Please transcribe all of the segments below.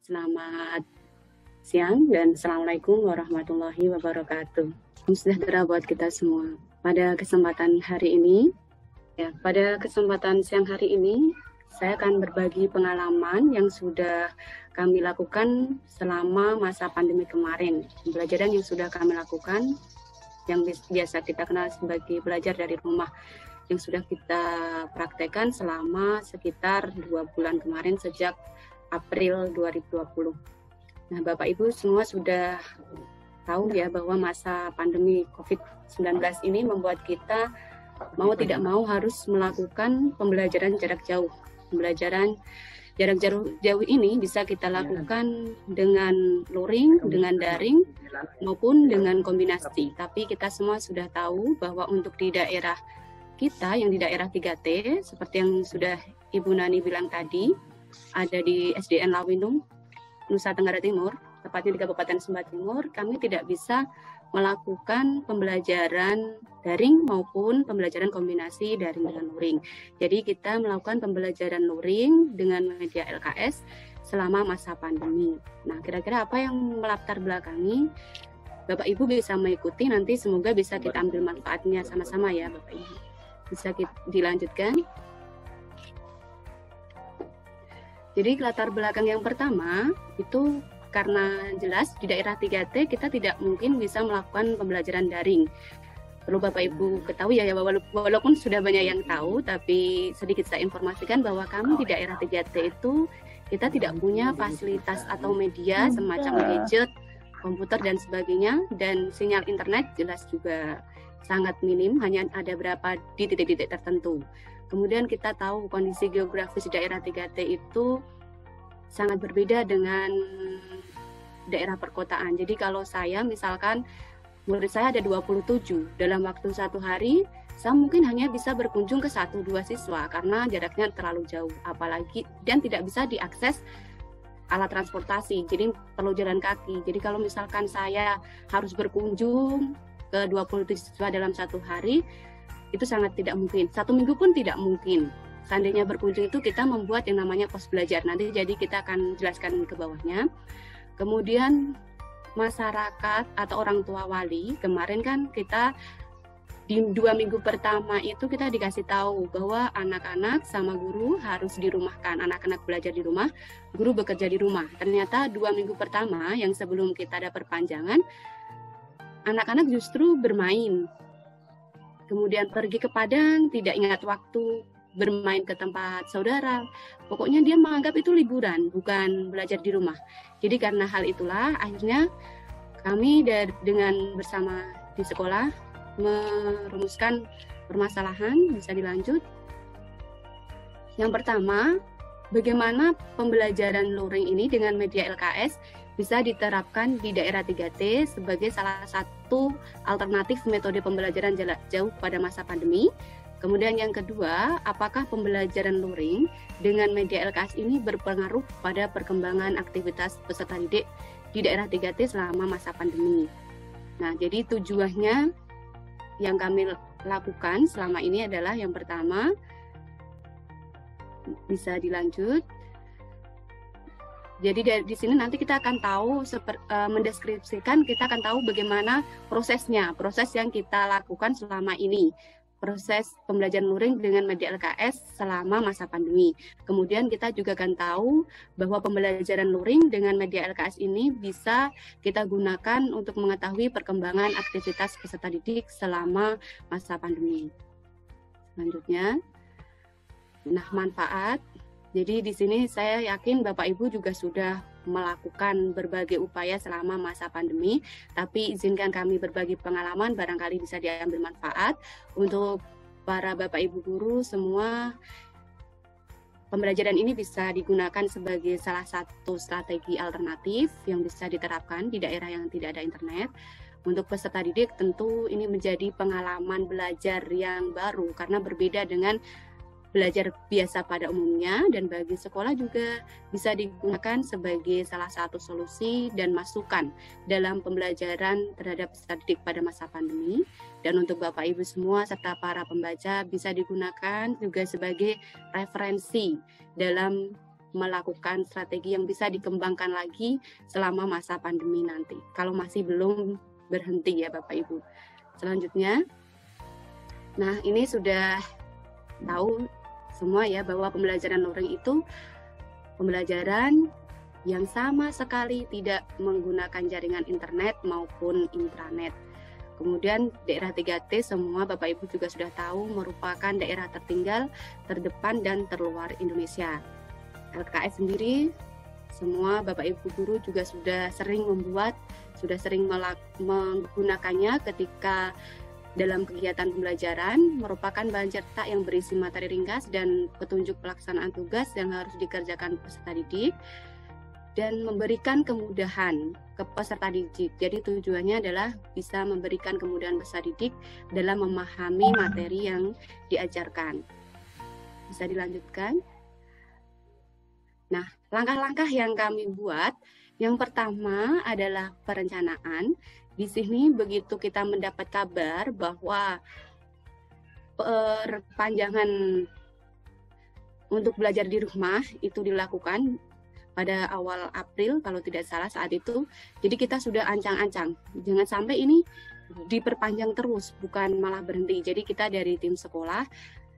Selamat siang dan Assalamualaikum warahmatullahi wabarakatuh. Salam sejahtera buat kita semua. Pada kesempatan siang hari ini, saya akan berbagi pengalaman yang sudah kami lakukan selama masa pandemi kemarin. Pembelajaran yang sudah kami lakukan, yang biasa kita kenal sebagai belajar dari rumah, yang sudah kita praktekkan selama sekitar 2 bulan kemarin sejak April 2020. Nah, Bapak Ibu semua sudah tahu ya bahwa masa pandemi COVID-19 ini membuat kita mau tidak mau harus melakukan pembelajaran jarak jauh. Pembelajaran jarak jauh ini bisa kita lakukan dengan luring, dengan daring, maupun dengan kombinasi. Tapi kita semua sudah tahu bahwa untuk di daerah kita yang di daerah 3T, seperti yang sudah Ibu Nani bilang tadi, ada di SDN Lawinung, Nusa Tenggara Timur, tepatnya di Kabupaten Sumba Timur, kami tidak bisa melakukan pembelajaran daring maupun pembelajaran kombinasi daring dengan luring. Jadi kita melakukan pembelajaran luring dengan media LKS selama masa pandemi. Nah, kira-kira apa yang melatar belakangi? Bapak Ibu bisa mengikuti, nanti semoga bisa kita ambil manfaatnya sama-sama ya Bapak Ibu. Bisa dilanjutkan. Jadi latar belakang yang pertama itu karena jelas di daerah 3T kita tidak mungkin bisa melakukan pembelajaran daring. Perlu Bapak Ibu ketahui ya, walaupun sudah banyak yang tahu, tapi sedikit saya informasikan bahwa kami di daerah 3T itu kita tidak punya fasilitas atau media semacam gadget, komputer dan sebagainya, dan sinyal internet jelas juga sangat minim, hanya ada berapa di titik-titik tertentu. Kemudian kita tahu kondisi geografis di daerah 3T itu sangat berbeda dengan daerah perkotaan. Jadi kalau saya misalkan murid saya ada 27, dalam waktu 1 hari saya mungkin hanya bisa berkunjung ke 1-2 siswa karena jaraknya terlalu jauh, apalagi dan tidak bisa diakses alat transportasi, jadi perlu jalan kaki. Jadi kalau misalkan saya harus berkunjung ke 27 siswa dalam 1 hari, itu sangat tidak mungkin. 1 minggu pun tidak mungkin. Seandainya berkunjung itu kita membuat yang namanya pos belajar. Nanti jadi kita akan jelaskan ke bawahnya. Kemudian masyarakat atau orang tua wali, kemarin kan kita di 2 minggu pertama itu kita dikasih tahu bahwa anak-anak sama guru harus dirumahkan. Anak-anak belajar di rumah, guru bekerja di rumah. Ternyata 2 minggu pertama yang sebelum kita ada perpanjangan, anak-anak justru bermain. Kemudian pergi ke Padang, tidak ingat waktu, bermain ke tempat saudara. Pokoknya dia menganggap itu liburan, bukan belajar di rumah. Jadi karena hal itulah akhirnya kami dengan bersama di sekolah merumuskan permasalahan. Bisa dilanjut. Yang pertama, bagaimana pembelajaran luring ini dengan media LKS bisa diterapkan di daerah 3T sebagai salah satu alternatif metode pembelajaran jarak jauh pada masa pandemi. Kemudian yang kedua, apakah pembelajaran luring dengan media LKS ini berpengaruh pada perkembangan aktivitas peserta didik di daerah 3T selama masa pandemi. Nah, jadi tujuannya yang kami lakukan selama ini adalah yang pertama, bisa dilanjut. Jadi di sini nanti kita akan tahu mendeskripsikan, kita akan tahu bagaimana proses yang kita lakukan selama ini, proses pembelajaran luring dengan media LKS selama masa pandemi. Kemudian kita juga akan tahu bahwa pembelajaran luring dengan media LKS ini bisa kita gunakan untuk mengetahui perkembangan aktivitas peserta didik selama masa pandemi. Selanjutnya, nah manfaat. Jadi di sini saya yakin Bapak Ibu juga sudah melakukan berbagai upaya selama masa pandemi, tapi izinkan kami berbagi pengalaman, barangkali bisa diambil manfaat untuk para Bapak Ibu guru semua. Pembelajaran ini bisa digunakan sebagai salah satu strategi alternatif yang bisa diterapkan di daerah yang tidak ada internet. Untuk peserta didik tentu ini menjadi pengalaman belajar yang baru karena berbeda dengan belajar biasa pada umumnya, dan bagi sekolah juga bisa digunakan sebagai salah satu solusi dan masukan dalam pembelajaran terhadap peserta didik pada masa pandemi. Dan untuk Bapak Ibu semua serta para pembaca bisa digunakan juga sebagai referensi dalam melakukan strategi yang bisa dikembangkan lagi selama masa pandemi nanti. Kalau masih belum berhenti ya Bapak Ibu. Selanjutnya, nah ini sudah tahu semua ya bahwa pembelajaran luring itu pembelajaran yang sama sekali tidak menggunakan jaringan internet maupun intranet. Kemudian daerah 3T semua Bapak Ibu juga sudah tahu merupakan daerah tertinggal, terdepan, dan terluar Indonesia. LKS sendiri semua Bapak Ibu guru juga sudah sering menggunakannya ketika dalam kegiatan pembelajaran, merupakan bahan cetak yang berisi materi ringkas dan petunjuk pelaksanaan tugas yang harus dikerjakan peserta didik dan memberikan kemudahan ke peserta didik. Jadi tujuannya adalah bisa memberikan kemudahan peserta didik dalam memahami materi yang diajarkan. Bisa dilanjutkan. Nah, langkah-langkah yang kami buat, yang pertama adalah perencanaan. Di sini begitu kita mendapat kabar bahwa perpanjangan untuk belajar di rumah itu dilakukan pada awal April kalau tidak salah saat itu. Jadi kita sudah ancang-ancang, jangan sampai ini diperpanjang terus, bukan malah berhenti. Jadi kita dari tim sekolah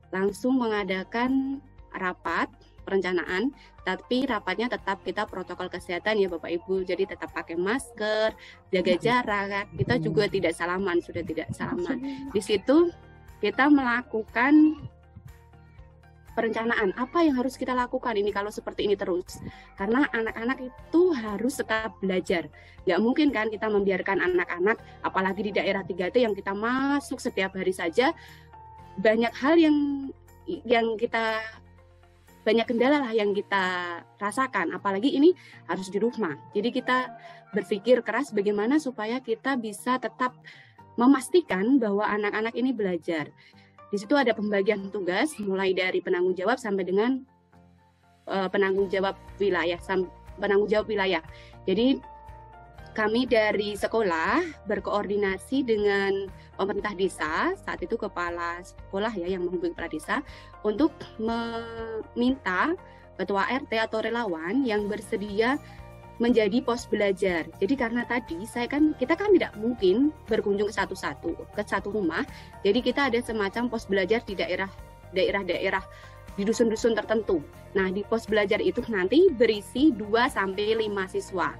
langsung mengadakan rapat perencanaan, tapi rapatnya tetap kita protokol kesehatan ya Bapak Ibu. Jadi tetap pakai masker, jaga jarak, kita juga tidak salaman, sudah tidak salaman. Di situ kita melakukan perencanaan apa yang harus kita lakukan ini kalau seperti ini terus, karena anak-anak itu harus tetap belajar. Nggak mungkin kan kita membiarkan anak-anak, apalagi di daerah 3T yang kita masuk setiap hari saja, banyak hal yang kita banyak kendala lah yang kita rasakan, apalagi ini harus di rumah. Jadi kita berpikir keras bagaimana supaya kita bisa tetap memastikan bahwa anak-anak ini belajar. Di situ ada pembagian tugas mulai dari penanggung jawab sampai dengan penanggung jawab wilayah. Jadi kami dari sekolah berkoordinasi dengan pemerintah desa, saat itu kepala sekolah ya yang menghubungi kepala desa untuk meminta ketua RT atau relawan yang bersedia menjadi pos belajar. Jadi karena tadi kita kan tidak mungkin berkunjung ke satu rumah. Jadi kita ada semacam pos belajar di daerah di dusun-dusun tertentu. Nah, di pos belajar itu nanti berisi 2 sampai 5 siswa.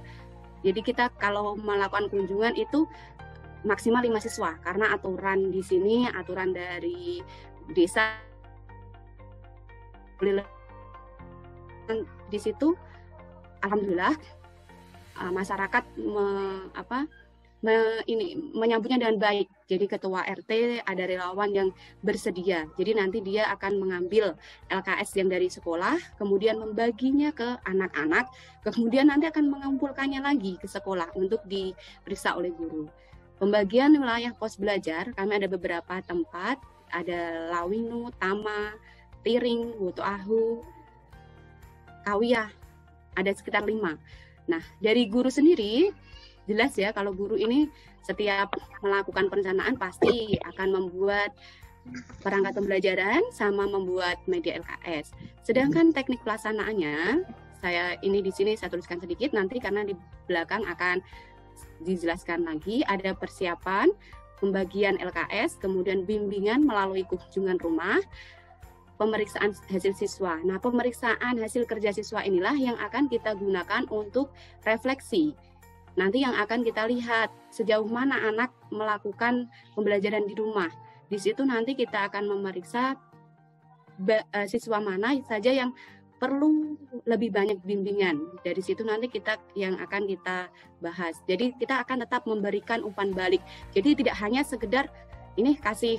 Jadi kita kalau melakukan kunjungan itu maksimal 5 siswa karena aturan di sini, aturan dari desa di situ alhamdulillah masyarakat menyambutnya dengan baik. Jadi ketua RT ada relawan yang bersedia. Jadi nanti dia akan mengambil LKS yang dari sekolah, kemudian membaginya ke anak-anak, kemudian nanti akan mengumpulkannya lagi ke sekolah untuk diperiksa oleh guru. Pembagian wilayah pos belajar, kami ada beberapa tempat, ada Lawinu, Tama, Tiring, Woto Ahu, Kawiyah, ada sekitar 5. Nah, dari guru sendiri, jelas ya kalau guru ini setiap melakukan perencanaan pasti akan membuat perangkat pembelajaran sama membuat media LKS. Sedangkan teknik pelaksanaannya, di sini saya tuliskan sedikit nanti karena di belakang akan dijelaskan lagi. Ada persiapan, pembagian LKS, kemudian bimbingan melalui kunjungan rumah, pemeriksaan hasil siswa. Nah, pemeriksaan hasil kerja siswa inilah yang akan kita gunakan untuk refleksi. Nanti yang akan kita lihat sejauh mana anak melakukan pembelajaran di rumah. Di situ nanti kita akan memeriksa siswa mana saja yang perlu lebih banyak bimbingan. Dari situ nanti yang akan kita bahas. Jadi kita akan tetap memberikan umpan balik. Jadi tidak hanya sekedar ini kasih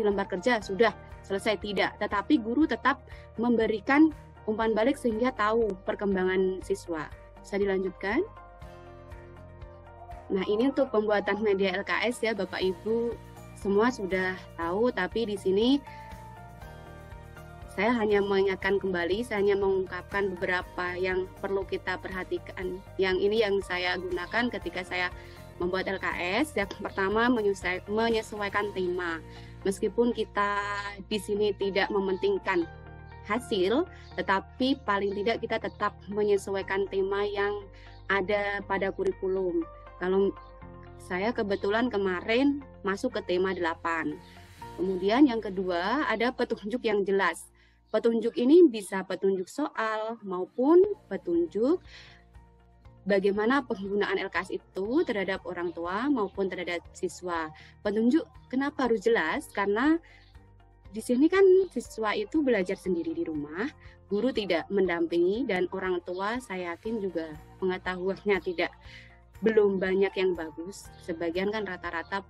lembar kerja sudah selesai, tidak, tetapi guru tetap memberikan umpan balik sehingga tahu perkembangan siswa. Bisa dilanjutkan? Nah, ini untuk pembuatan media LKS ya Bapak Ibu, semua sudah tahu, tapi di sini saya hanya mengingatkan kembali, saya hanya mengungkapkan beberapa yang perlu kita perhatikan. Yang ini yang saya gunakan ketika saya membuat LKS. Yang pertama, menyesuaikan tema. Meskipun kita di sini tidak mementingkan hasil, tetapi paling tidak kita tetap menyesuaikan tema yang ada pada kurikulum. Kalau saya kebetulan kemarin masuk ke tema 8. Kemudian yang kedua ada petunjuk yang jelas. Petunjuk ini bisa petunjuk soal maupun petunjuk bagaimana penggunaan LKS itu terhadap orang tua maupun terhadap siswa. Petunjuk kenapa harus jelas? Karena di sini kan siswa itu belajar sendiri di rumah, guru tidak mendampingi, dan orang tua saya yakin juga pengetahuannya belum banyak yang bagus. Sebagian kan rata-rata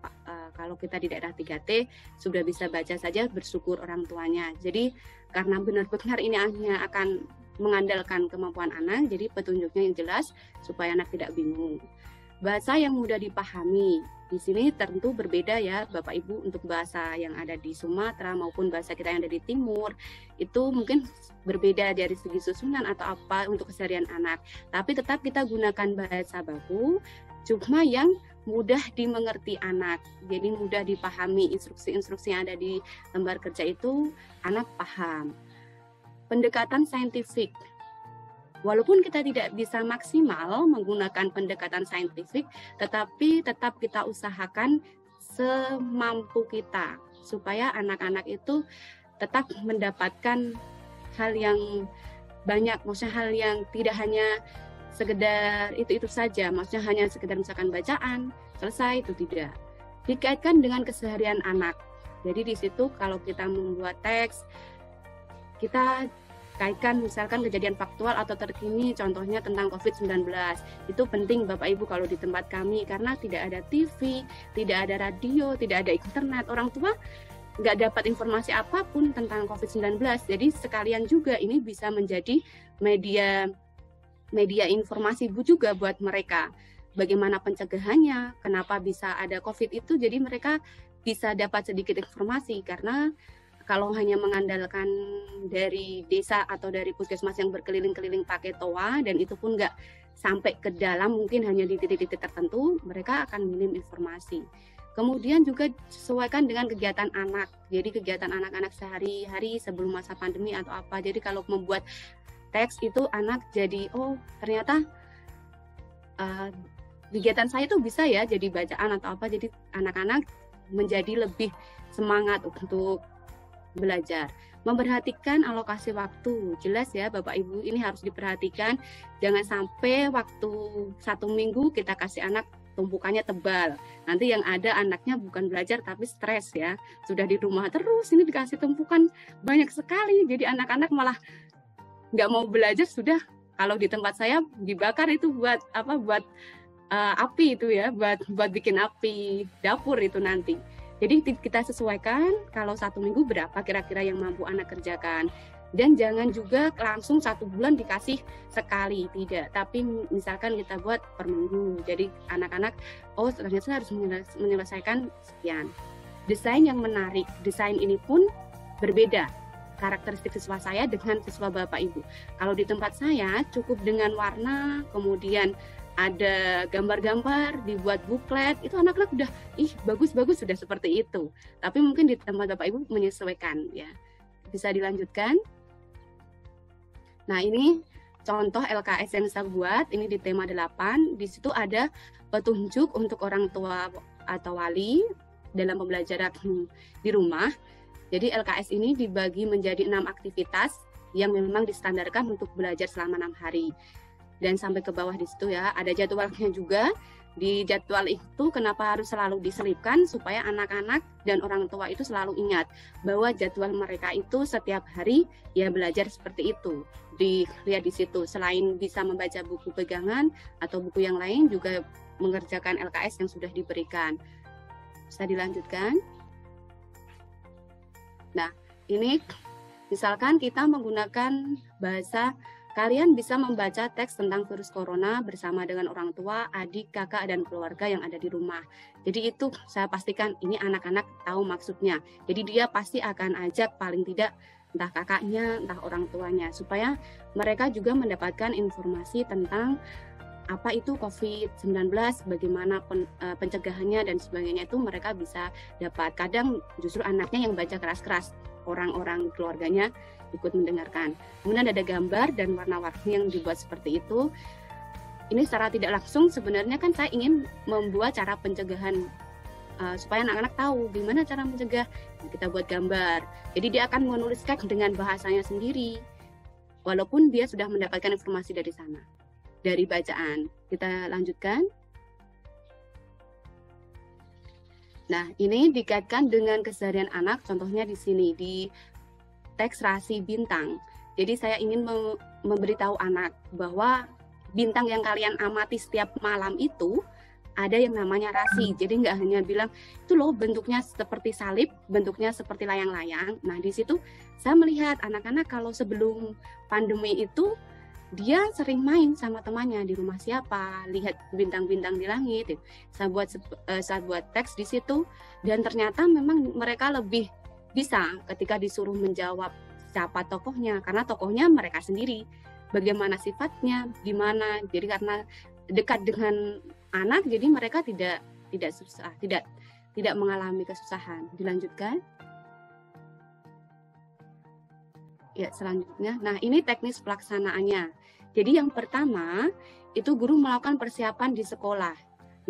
kalau kita di daerah 3T sudah bisa baca saja, bersyukur orang tuanya. Jadi karena benar-benar ini hanya akan mengandalkan kemampuan anak, jadi petunjuknya yang jelas supaya anak tidak bingung. Bahasa yang mudah dipahami. Di sini tentu berbeda ya Bapak Ibu, untuk bahasa yang ada di Sumatera maupun bahasa kita yang ada di Timur. Itu mungkin berbeda dari segi susunan atau apa untuk keseharian anak. Tapi tetap kita gunakan bahasa baku, cuma yang mudah dimengerti anak. Jadi mudah dipahami, instruksi-instruksi yang ada di lembar kerja itu anak paham. Pendekatan saintifik. Walaupun kita tidak bisa maksimal menggunakan pendekatan saintifik, tetapi tetap kita usahakan semampu kita supaya anak-anak itu tetap mendapatkan hal yang banyak, maksudnya hal yang tidak hanya sekedar itu saja, maksudnya hanya sekedar misalkan bacaan, selesai, itu tidak. Dikaitkan dengan keseharian anak. Jadi di situ kalau kita membuat teks, kita kaitkan misalkan kejadian faktual atau terkini, contohnya tentang COVID-19. Itu penting Bapak Ibu kalau di tempat kami, karena tidak ada TV, tidak ada radio, tidak ada internet. Orang tua nggak dapat informasi apapun tentang COVID-19. Jadi sekalian juga ini bisa menjadi media informasi juga buat mereka. Bagaimana pencegahannya, kenapa bisa ada COVID itu, jadi mereka bisa dapat sedikit informasi. Karena kalau hanya mengandalkan dari desa atau dari puskesmas yang berkeliling-keliling pakai toa, dan itu pun nggak sampai ke dalam, mungkin hanya di titik-titik tertentu, mereka akan minim informasi. Kemudian juga sesuaikan dengan kegiatan anak. Jadi kegiatan anak-anak sehari-hari sebelum masa pandemi atau apa. Jadi kalau membuat teks itu anak jadi, oh ternyata kegiatan saya itu bisa ya jadi bacaan atau apa. Jadi anak-anak menjadi lebih semangat untuk belajar. Memperhatikan alokasi waktu, jelas ya Bapak Ibu, ini harus diperhatikan. Jangan sampai waktu 1 minggu kita kasih anak tumpukannya tebal, nanti yang ada anaknya bukan belajar tapi stres ya, sudah di rumah terus ini dikasih tumpukan banyak sekali, jadi anak-anak malah nggak mau belajar. Sudah, kalau di tempat saya dibakar itu buat apa, buat api itu ya, buat bikin api dapur itu nanti. Jadi kita sesuaikan kalau 1 minggu berapa kira-kira yang mampu anak kerjakan. Dan jangan juga langsung 1 bulan dikasih sekali, tidak. Tapi misalkan kita buat per minggu. Jadi anak-anak, oh ternyata harus menyelesaikan sekian. Desain yang menarik. Desain ini pun berbeda karakteristik siswa saya dengan siswa Bapak Ibu. Kalau di tempat saya cukup dengan warna, kemudian ada gambar-gambar, dibuat buklet, itu anak-anak udah, bagus-bagus, sudah seperti itu. Tapi mungkin di tempat Bapak Ibu menyesuaikan ya. Bisa dilanjutkan. Nah, ini contoh LKS yang saya buat, ini di tema 8. Di situ ada petunjuk untuk orang tua atau wali dalam pembelajaran di rumah. Jadi LKS ini dibagi menjadi 6 aktivitas yang memang distandarkan untuk belajar selama 6 hari. Dan sampai ke bawah di situ ya, ada jadwalnya juga. Di jadwal itu kenapa harus selalu diselipkan, supaya anak-anak dan orang tua itu selalu ingat bahwa jadwal mereka itu setiap hari ya belajar seperti itu. Dilihat di situ, selain bisa membaca buku pegangan atau buku yang lain, juga mengerjakan LKS yang sudah diberikan. Bisa dilanjutkan. Nah, ini misalkan kita menggunakan bahasa, kalian bisa membaca teks tentang virus corona bersama dengan orang tua, adik, kakak, dan keluarga yang ada di rumah. Jadi itu saya pastikan ini anak-anak tahu maksudnya. Jadi dia pasti akan ajak paling tidak entah kakaknya, entah orang tuanya, supaya mereka juga mendapatkan informasi tentang apa itu COVID-19, bagaimana pencegahannya dan sebagainya, itu mereka bisa dapat. Kadang justru anaknya yang baca keras-keras, orang-orang keluarganya ikut mendengarkan. Kemudian ada gambar dan warna-warni yang dibuat seperti itu. Ini secara tidak langsung sebenarnya kan saya ingin membuat cara pencegahan supaya anak-anak tahu gimana cara mencegah. Kita buat gambar. Jadi dia akan menuliskan dengan bahasanya sendiri. Walaupun dia sudah mendapatkan informasi dari sana, dari bacaan. Kita lanjutkan. Nah, ini dikaitkan dengan keseharian anak, contohnya di sini, di teks rasi bintang. Jadi saya ingin memberitahu anak bahwa bintang yang kalian amati setiap malam itu ada yang namanya rasi. Jadi nggak hanya bilang, itu loh bentuknya seperti salib, bentuknya seperti layang-layang. Nah, di situ saya melihat anak-anak kalau sebelum pandemi itu, dia sering main sama temannya di rumah siapa, lihat bintang-bintang di langit. Saya buat teks di situ, dan ternyata memang mereka lebih bisa ketika disuruh menjawab siapa tokohnya, karena tokohnya mereka sendiri, bagaimana sifatnya, gimana. Jadi karena dekat dengan anak, jadi mereka tidak susah, tidak mengalami kesusahan. Dilanjutkan. Ya, selanjutnya. Nah, ini teknis pelaksanaannya. Jadi yang pertama, itu guru melakukan persiapan di sekolah.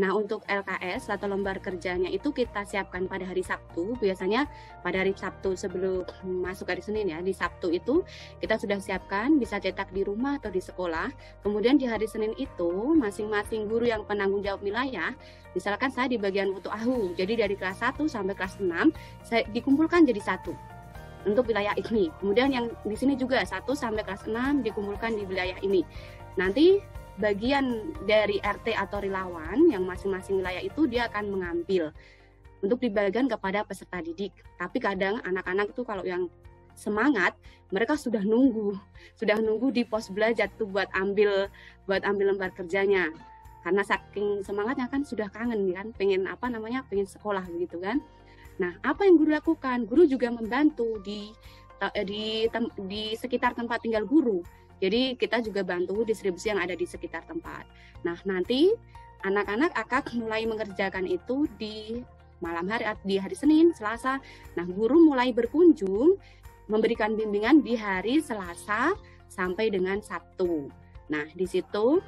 Nah, untuk LKS atau lembar kerjanya itu kita siapkan pada hari Sabtu. Biasanya pada hari Sabtu sebelum masuk hari Senin ya, di Sabtu itu kita sudah siapkan, bisa cetak di rumah atau di sekolah. Kemudian di hari Senin itu, masing-masing guru yang penanggung jawab wilayah, misalkan saya di bagian Mutu Ahu, jadi dari kelas 1 sampai kelas 6, saya dikumpulkan jadi satu untuk wilayah ini. Kemudian yang di sini juga 1 sampai kelas 6 dikumpulkan di wilayah ini. Nanti bagian dari RT atau relawan yang masing-masing wilayah itu dia akan mengambil untuk dibagikan kepada peserta didik. Tapi kadang anak-anak itu kalau yang semangat, mereka sudah nunggu di pos belajar tuh buat ambil lembar kerjanya. Karena saking semangatnya kan sudah kangen kan, pengen sekolah begitu kan. Nah, apa yang guru lakukan? Guru juga membantu di sekitar tempat tinggal guru. Jadi kita juga bantu distribusi yang ada di sekitar tempat. Nah, nanti anak-anak akan mulai mengerjakan itu di malam hari, di hari Senin, Selasa. Nah, guru mulai berkunjung, memberikan bimbingan di hari Selasa sampai dengan Sabtu. Nah, di situ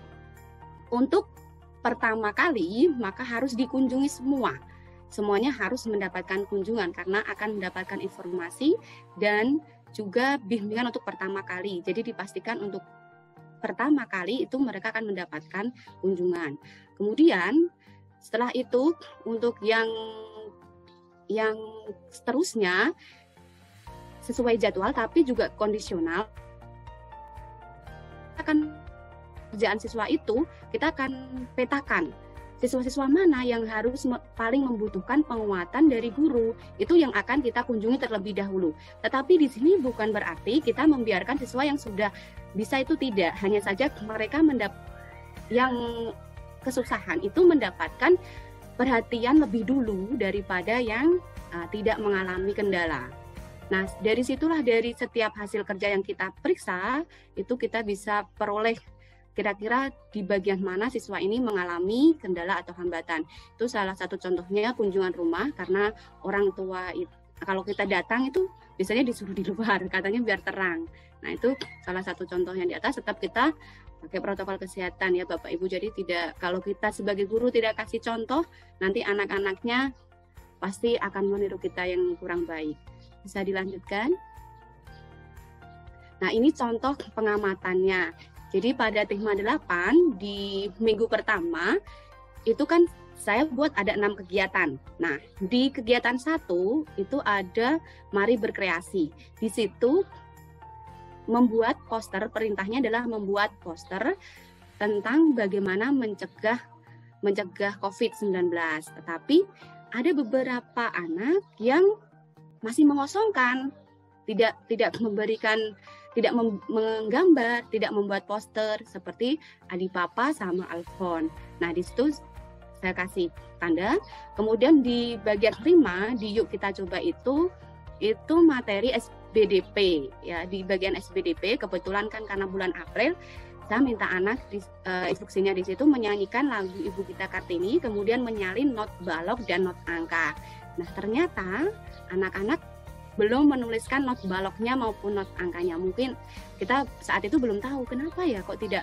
untuk pertama kali maka harus dikunjungi semua. Semuanya harus mendapatkan kunjungan karena akan mendapatkan informasi dan juga bimbingan untuk pertama kali. Jadi dipastikan untuk pertama kali itu mereka akan mendapatkan kunjungan. Kemudian setelah itu untuk yang seterusnya sesuai jadwal tapi juga kondisional, akan kerjaan siswa itu kita akan petakan siswa-siswa mana yang harus paling membutuhkan penguatan dari guru, itu yang akan kita kunjungi terlebih dahulu. Tetapi di sini bukan berarti kita membiarkan siswa yang sudah bisa itu tidak, hanya saja mereka yang kesusahan itu mendapatkan perhatian lebih dulu daripada yang tidak mengalami kendala. Nah, dari situlah dari setiap hasil kerja yang kita periksa, itu kita bisa peroleh kira-kira di bagian mana siswa ini mengalami kendala atau hambatan. Itu salah satu contohnya kunjungan rumah, karena orang tua itu, kalau kita datang itu biasanya disuruh di luar, katanya biar terang. Nah, itu salah satu contohnya. Di atas tetap kita pakai protokol kesehatan ya Bapak Ibu. Jadi kalau kita sebagai guru tidak kasih contoh, nanti anak-anaknya pasti akan meniru kita yang kurang baik. Bisa dilanjutkan. Nah, ini contoh pengamatannya. Jadi pada Tikma 8 di minggu pertama itu kan saya buat ada 6 kegiatan. Nah, di kegiatan 1 itu ada mari berkreasi. Di situ membuat poster, perintahnya adalah membuat poster tentang bagaimana mencegah COVID-19. Tetapi ada beberapa anak yang masih mengosongkan, tidak menggambar, tidak membuat poster seperti Adi Papa sama Alfon. Nah, di situ saya kasih tanda. Kemudian di bagian 5 di Yuk Kita Coba itu materi SBDP ya. Di bagian SBDP kebetulan kan karena bulan April saya minta anak instruksinya di situ menyanyikan lagu Ibu Kita Kartini, kemudian menyalin not balok dan not angka. Nah, ternyata anak-anak belum menuliskan not baloknya maupun not angkanya. Mungkin kita saat itu belum tahu kenapa ya kok tidak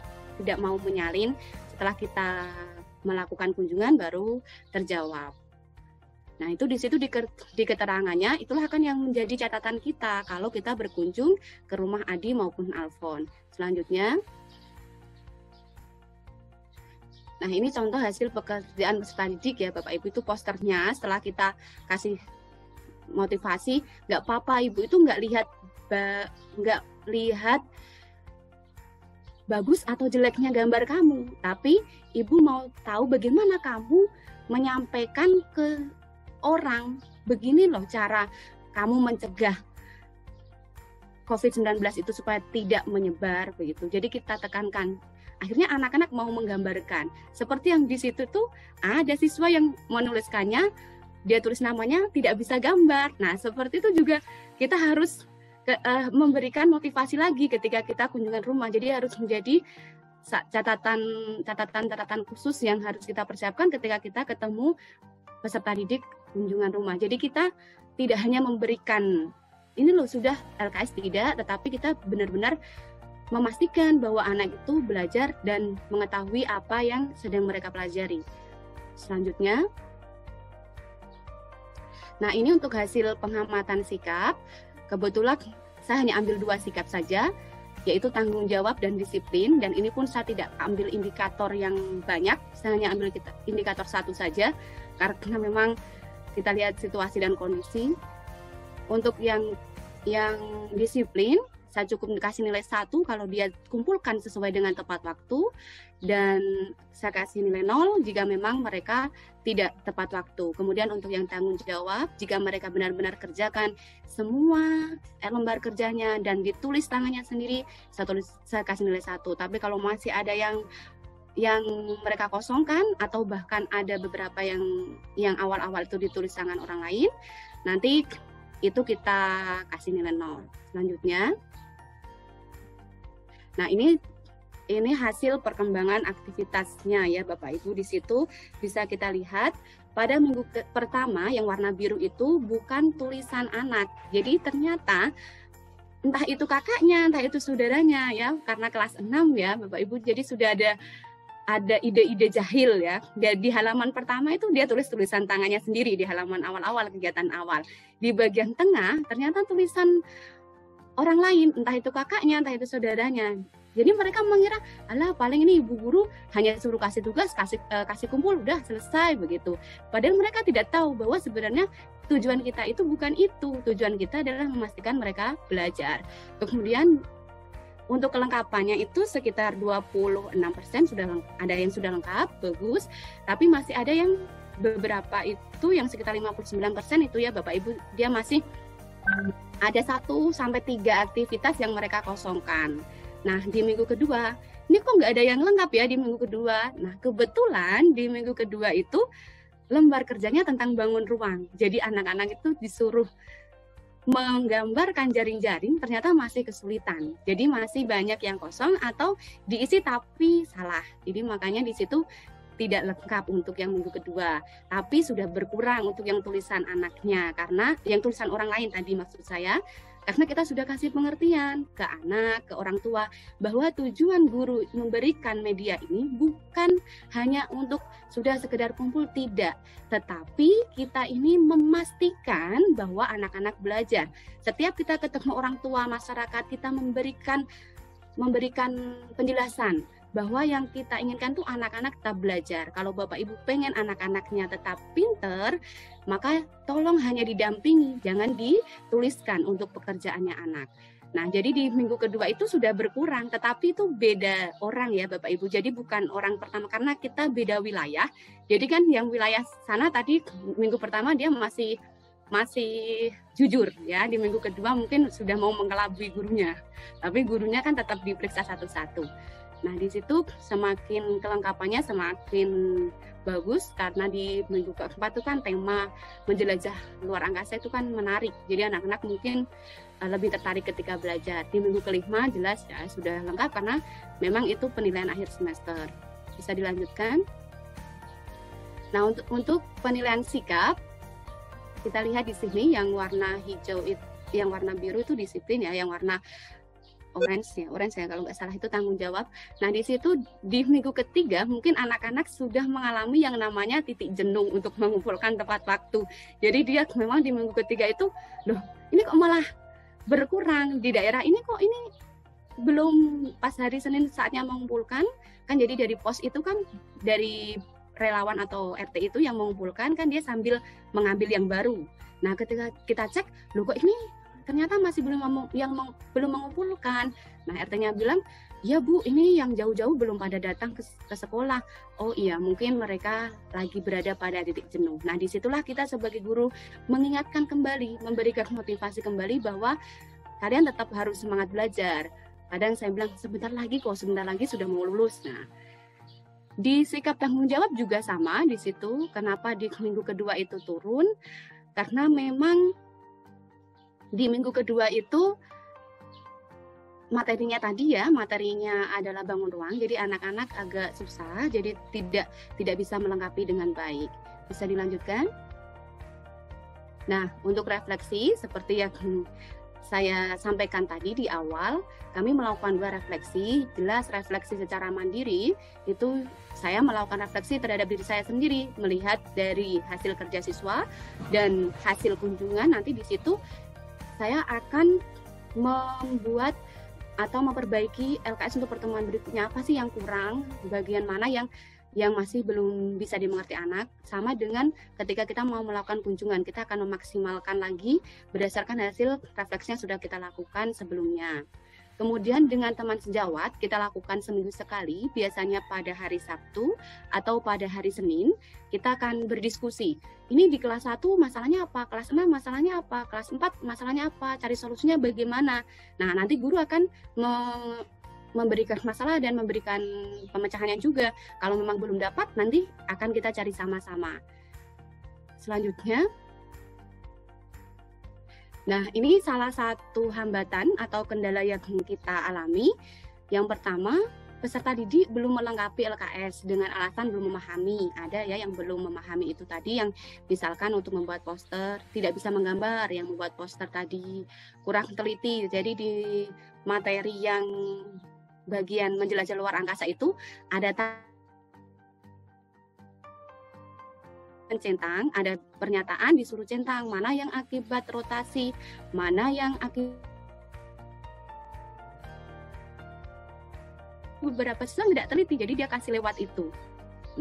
mau menyalin. Setelah kita melakukan kunjungan baru terjawab. Nah, itu di situ di keterangannya itulah kan yang menjadi catatan kita kalau kita berkunjung ke rumah Adi maupun Alfon. Selanjutnya, nah ini contoh hasil pekerjaan peserta didik ya Bapak Ibu, itu posternya. Setelah kita kasih motivasi, nggak apa-apa Ibu, itu nggak lihat bagus atau jeleknya gambar kamu, tapi Ibu mau tahu bagaimana kamu menyampaikan ke orang, begini loh cara kamu mencegah COVID-19 itu supaya tidak menyebar begitu. Jadi kita tekankan. Akhirnya anak-anak mau menggambarkan. Seperti yang di situ tuh ada siswa yang menuliskannya, dia tulis namanya tidak bisa gambar. Nah, seperti itu juga kita harus memberikan motivasi lagi ketika kita kunjungan rumah. Jadi harus menjadi catatan khusus yang harus kita persiapkan ketika kita ketemu peserta didik kunjungan rumah. Jadi kita tidak hanya memberikan ini loh sudah LKS tidak, tetapi kita benar-benar memastikan bahwa anak itu belajar dan mengetahui apa yang sedang mereka pelajari. Selanjutnya, nah ini untuk hasil pengamatan sikap. Kebetulan saya hanya ambil 2 sikap saja, yaitu tanggung jawab dan disiplin, dan ini pun saya tidak ambil indikator yang banyak, saya hanya ambil indikator 1 saja, karena memang kita lihat situasi dan kondisi. Untuk yang disiplin, saya cukup dikasih nilai 1 kalau dia kumpulkan sesuai dengan tepat waktu, dan saya kasih nilai 0 jika memang mereka tidak tepat waktu. Kemudian untuk yang tanggung jawab, jika mereka benar-benar kerjakan semua lembar kerjanya dan ditulis tangannya sendiri, saya kasih nilai 1. Tapi kalau masih ada yang mereka kosongkan atau bahkan ada beberapa yang awal-awal itu ditulis tangan orang lain, nanti itu kita kasih nilai 0. Selanjutnya, nah ini hasil perkembangan aktivitasnya ya Bapak Ibu. Di situ bisa kita lihat pada minggu pertama yang warna biru itu bukan tulisan anak. Jadi ternyata entah itu kakaknya, entah itu saudaranya ya, karena kelas 6 ya Bapak Ibu, jadi sudah ada ide-ide jahil ya. Di halaman pertama itu dia tulis tulisan tangannya sendiri di halaman awal-awal, kegiatan awal. Di bagian tengah ternyata tulisan orang lain, entah itu kakaknya, entah itu saudaranya. Jadi mereka mengira, alah paling ini ibu guru hanya suruh kasih tugas, kasih kumpul, udah selesai begitu. Padahal mereka tidak tahu bahwa sebenarnya tujuan kita itu bukan itu. Tujuan kita adalah memastikan mereka belajar. Kemudian untuk kelengkapannya itu sekitar 26% sudah ada yang sudah lengkap, bagus. Tapi masih ada yang beberapa itu yang sekitar 59% itu ya Bapak Ibu, dia masih ada 1-3 aktivitas yang mereka kosongkan. Nah di minggu kedua, ini kok nggak ada yang lengkap ya di minggu kedua. Nah kebetulan di minggu kedua itu lembar kerjanya tentang bangun ruang. Jadi anak-anak itu disuruh menggambarkan jaring-jaring, ternyata masih kesulitan. Jadi masih banyak yang kosong atau diisi tapi salah. Jadi makanya di situ tidak lengkap untuk yang minggu kedua. Tapi sudah berkurang untuk yang tulisan anaknya, karena yang tulisan orang lain tadi maksud saya. Karena kita sudah kasih pengertian ke anak, ke orang tua, bahwa tujuan guru memberikan media ini bukan hanya untuk sudah sekedar kumpul, tidak. Tetapi kita ini memastikan bahwa anak-anak belajar. Setiap kita ketemu orang tua, masyarakat, kita memberikan penjelasan bahwa yang kita inginkan tuh anak-anak tetap belajar. Kalau Bapak Ibu pengen anak-anaknya tetap pinter, maka tolong hanya didampingi, jangan dituliskan untuk pekerjaannya anak. Nah, jadi di minggu kedua itu sudah berkurang, tetapi itu beda orang ya Bapak Ibu. Jadi bukan orang pertama, karena kita beda wilayah. Jadi kan yang wilayah sana tadi minggu pertama dia masih jujur ya, di minggu kedua mungkin sudah mau mengelabui gurunya. Tapi gurunya kan tetap diperiksa satu-satu. Nah, di situ semakin kelengkapannya semakin bagus, karena di minggu keempat itu kan tema menjelajah luar angkasa itu kan menarik. Jadi anak-anak mungkin lebih tertarik ketika belajar. Di minggu kelima jelas ya sudah lengkap karena memang itu penilaian akhir semester. Bisa dilanjutkan. Nah, untuk penilaian sikap kita lihat di sini yang warna hijau itu yang warna biru itu disiplin ya, yang warna orange ya kalau nggak salah itu tanggung jawab. Nah di situ di minggu ketiga mungkin anak-anak sudah mengalami yang namanya titik jenuh untuk mengumpulkan tepat waktu. Jadi dia memang di minggu ketiga itu, loh ini kok malah berkurang di daerah ini, kok ini belum pas hari Senin saatnya mengumpulkan kan. Jadi dari pos itu kan, dari relawan atau RT itu yang mengumpulkan kan, dia sambil mengambil yang baru. Nah ketika kita cek, loh kok ini ternyata masih belum mengumpulkan. Nah RT-nya bilang, ya Bu, ini yang jauh-jauh belum pada datang ke sekolah. Oh iya, mungkin mereka lagi berada pada titik jenuh. Nah disitulah kita sebagai guru mengingatkan kembali, memberikan motivasi kembali bahwa kalian tetap harus semangat belajar. Kadang saya bilang, sebentar lagi sudah mau lulus. Nah di sikap tanggung jawab juga sama di situ. Kenapa di minggu kedua itu turun? Karena memang di minggu kedua itu materinya adalah bangun ruang, jadi anak-anak agak susah, jadi tidak bisa melengkapi dengan baik. Bisa dilanjutkan? Nah, untuk refleksi seperti yang saya sampaikan tadi di awal, kami melakukan 2 refleksi. Jelas refleksi secara mandiri itu saya melakukan refleksi terhadap diri saya sendiri, melihat dari hasil kerja siswa dan hasil kunjungan. Nanti di situ saya akan membuat atau memperbaiki LKS untuk pertemuan berikutnya. Apa sih yang kurang, bagian mana yang masih belum bisa dimengerti anak. Sama dengan ketika kita mau melakukan kunjungan, kita akan memaksimalkan lagi berdasarkan hasil refleksi yang sudah kita lakukan sebelumnya. Kemudian dengan teman sejawat kita lakukan seminggu sekali, biasanya pada hari Sabtu atau pada hari Senin. Kita akan berdiskusi, ini di kelas 1 masalahnya apa, kelas 6 masalahnya apa, kelas 4 masalahnya apa, cari solusinya bagaimana. Nah nanti guru akan memberikan masalah dan memberikan pemecahannya juga. Kalau memang belum dapat, nanti akan kita cari sama-sama. Selanjutnya, nah, ini salah satu hambatan atau kendala yang kita alami. Yang pertama, peserta didik belum melengkapi LKS dengan alasan belum memahami. Ada ya yang belum memahami itu tadi, yang misalkan untuk membuat poster tidak bisa menggambar, yang membuat poster tadi kurang teliti. Jadi di materi yang bagian menjelajah luar angkasa itu ada centang, ada pernyataan disuruh centang mana yang akibat rotasi, mana yang akibat beberapa siswa tidak teliti, jadi dia kasih lewat itu.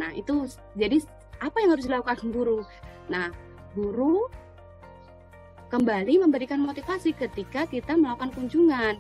Nah itu jadi apa yang harus dilakukan guru? Nah guru kembali memberikan motivasi ketika kita melakukan kunjungan.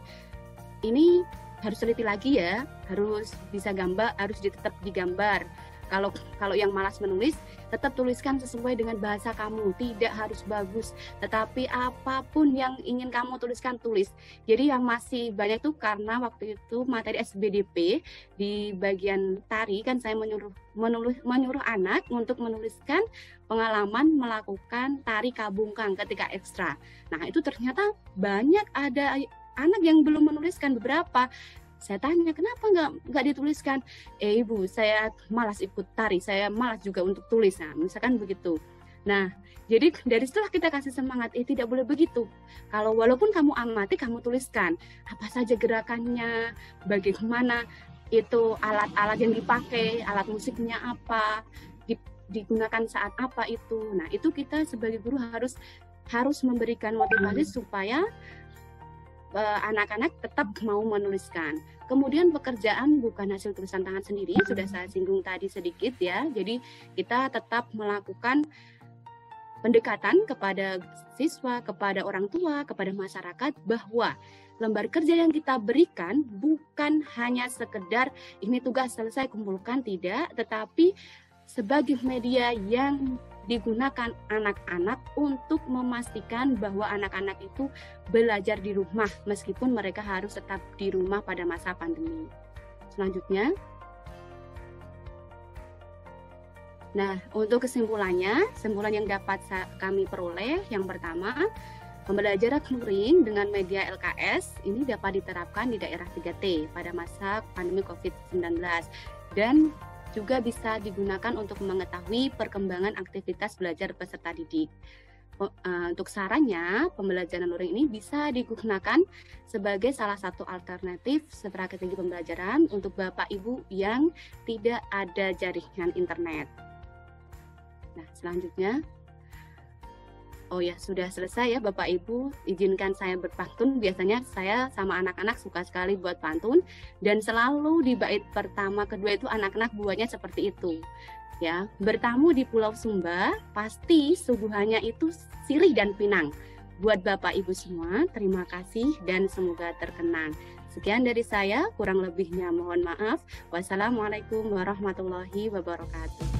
Ini harus teliti lagi ya, harus bisa gambar, harus tetap digambar. Kalau yang malas menulis, tetap tuliskan sesuai dengan bahasa kamu. Tidak harus bagus, tetapi apapun yang ingin kamu tuliskan, tulis. Jadi yang masih banyak tuh karena waktu itu materi SBDP di bagian tari kan saya menyuruh anak untuk menuliskan pengalaman melakukan tari kabungkang ketika ekstra. Nah itu ternyata banyak ada anak yang belum menuliskan beberapa. Saya tanya, kenapa nggak dituliskan? Ibu, saya malas ikut tari, saya malas juga untuk tulis. Nah, misalkan begitu. Nah, jadi dari setelah kita kasih semangat, tidak boleh begitu. Kalau walaupun kamu amati, kamu tuliskan apa saja gerakannya, bagaimana itu alat-alat yang dipakai, alat musiknya apa, digunakan saat apa itu. Nah, itu kita sebagai guru harus memberikan motivasi supaya anak-anak tetap mau menuliskan. Kemudian pekerjaan bukan hasil tulisan tangan sendiri, sudah saya singgung tadi sedikit ya. Jadi kita tetap melakukan pendekatan kepada siswa, kepada orang tua, kepada masyarakat bahwa lembar kerja yang kita berikan bukan hanya sekedar ini tugas selesai kumpulkan, tidak, tetapi sebagai media yang digunakan anak-anak untuk memastikan bahwa anak-anak itu belajar di rumah meskipun mereka harus tetap di rumah pada masa pandemi. Selanjutnya, nah untuk kesimpulan yang dapat kami peroleh, yang pertama, pembelajaran luring dengan media LKS ini dapat diterapkan di daerah 3T pada masa pandemi COVID-19 dan juga bisa digunakan untuk mengetahui perkembangan aktivitas belajar peserta didik. Untuk sarannya, pembelajaran luring ini bisa digunakan sebagai salah satu alternatif strategi pembelajaran untuk Bapak Ibu yang tidak ada jaringan internet. Nah, selanjutnya, oh ya, sudah selesai ya Bapak Ibu, izinkan saya berpantun. Biasanya saya sama anak-anak suka sekali buat pantun, dan selalu di bait pertama kedua itu anak-anak buatnya seperti itu. Ya, bertamu di Pulau Sumba, pasti suguhannya itu sirih dan pinang. Buat Bapak Ibu semua, terima kasih dan semoga terkenang. Sekian dari saya, kurang lebihnya mohon maaf. Wassalamualaikum warahmatullahi wabarakatuh.